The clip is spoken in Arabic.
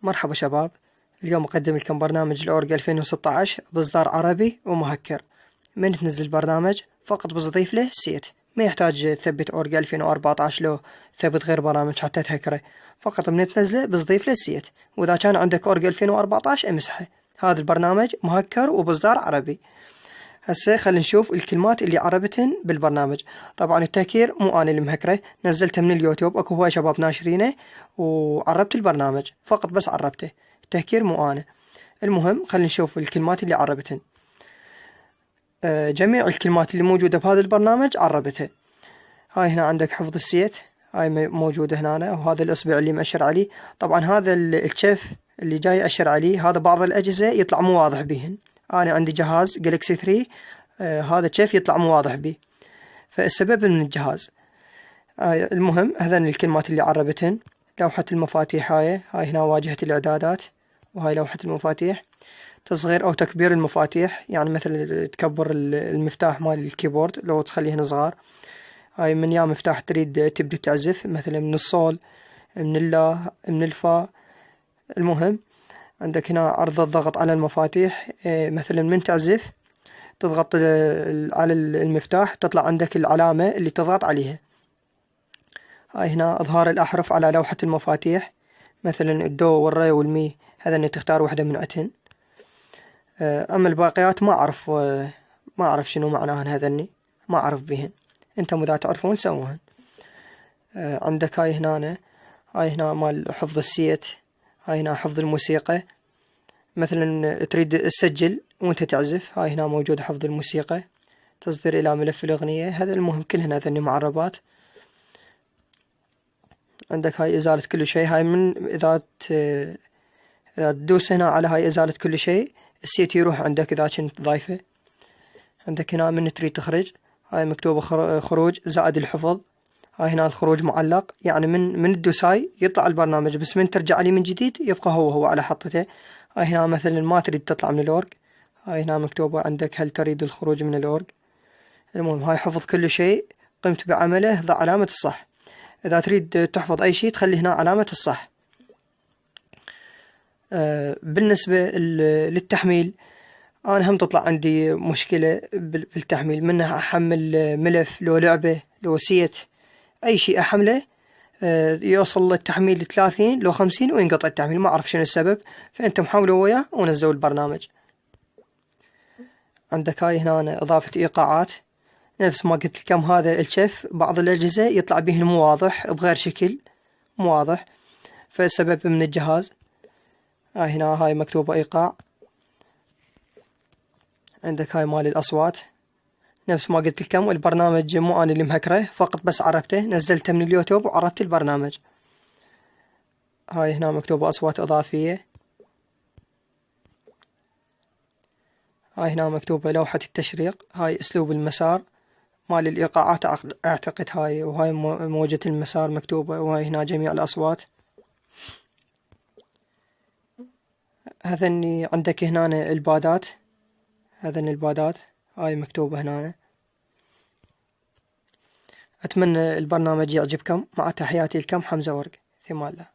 مرحبا شباب، اليوم أقدم لكم برنامج الأورج 2016 بإصدار عربي ومهكر. من تنزل البرنامج فقط بس تضيف له سيت، ما يحتاج تثبت أورج 2014 لو ثبت غير برامج حتى تهكره. فقط من تنزله بس تضيف له سيت، وإذا كان عندك أورج 2014 امسحه. هذا البرنامج مهكر وبإصدار عربي. هسه خلينا نشوف الكلمات اللي عربتهن بالبرنامج. طبعا التهكير مو أنا اللي مهكره، نزلته من اليوتيوب، اكو هواي شباب ناشرينه وعربت البرنامج، فقط بس عربته، التهكير مو أنا. المهم خلينا نشوف الكلمات اللي عربتهن. جميع الكلمات اللي موجودة بهذا البرنامج عربتها. هاي هنا عندك حفظ السيت، هاي موجودة هنا، وهذا الإصبع اللي مأشر عليه. طبعا هذا الشيف اللي جاي أشر عليه، هذا بعض الأجهزة يطلع مو واضح بيهن. أنا عندي جهاز جالكسي 3، هذا الشيف يطلع مو واضح بيه، فالسبب من الجهاز. المهم هذين الكلمات اللي عربتهن. لوحة المفاتيح، هاي هنا واجهة الإعدادات، وهاي لوحة المفاتيح. تصغير أو تكبير المفاتيح، يعني مثل تكبر المفتاح مال الكيبورد لو تخليه صغار. هاي من يا مفتاح تريد تبدأ تعزف، مثلا من الصول، من اللا، من الفا. المهم عندك هنا عرض الضغط على المفاتيح، مثلا من تعزف تضغط على المفتاح تطلع عندك العلامة اللي تضغط عليها. هاي هنا إظهار الأحرف على لوحة المفاتيح، مثلا الدو والري والمي، هذا تختار واحدة من عتهن. أما الباقيات ما أعرف شنو معناهن، هذني ما أعرف بيهن، أنتم إذا تعرفون سووهن. عندك هاي هنا مال حفظ السيت، هاي هنا حفظ الموسيقى، مثلا تريد تسجل وانت تعزف، هاي هنا موجود حفظ الموسيقى، تصدير إلى ملف الأغنية. هذا المهم كلهن هذني معربات. عندك هاي إزالة كل شيء، هاي من إذا تدوس هنا على هاي إزالة كل شيء السيت يروح عندك إذا كنت ضايفه. عندك هنا من تريد تخرج، هاي مكتوبة خروج زائد الحفظ. هاي هنا الخروج معلق، يعني من تدوس هاي يطلع البرنامج، بس من ترجع عليه من جديد يبقى هو على حطته. هاي هنا مثلا ما تريد تطلع من الأورج، هاي هنا مكتوبة عندك هل تريد الخروج من الأورج. المهم هاي حفظ كل شيء قمت بعمله، ضع علامة الصح. إذا تريد تحفظ أي شيء تخلي هنا علامة الصح. بالنسبة للتحميل، أنا هم تطلع عندي مشكلة بالتحميل، منها أحمل ملف لو لعبة لو سيت أي شيء أحمله، يوصل التحميل 30 لو 50 وينقطع التحميل، ما أعرف شنو السبب. فأنتم حاولوا وياه ونزلوا البرنامج. عندك هاي هنا إضافة إيقاعات، نفس ما قلت لكم هذا الشيف بعض الأجهزة يطلع بهن مو واضح، بغير شكل مو واضح، فالسبب من الجهاز. هاي مكتوبة إيقاع. عندك هاي مال الأصوات، نفس ما قلت لكم البرنامج مو أنا اللي مهكره، فقط بس عربته، نزلته من اليوتيوب وعربت البرنامج. هاي هنا مكتوبة أصوات إضافية. هاي هنا مكتوبة لوحة التشريق، هاي أسلوب المسار مال الإيقاعات أعتقد هاي، وهاي موجة المسار مكتوبة، وهاي هنا جميع الأصوات. هذني عندك هنا البادات، هذني البادات هاي مكتوبة هنا. أتمنى البرنامج يعجبكم، مع تحياتي لكم حمزة ورق، في أمان الله.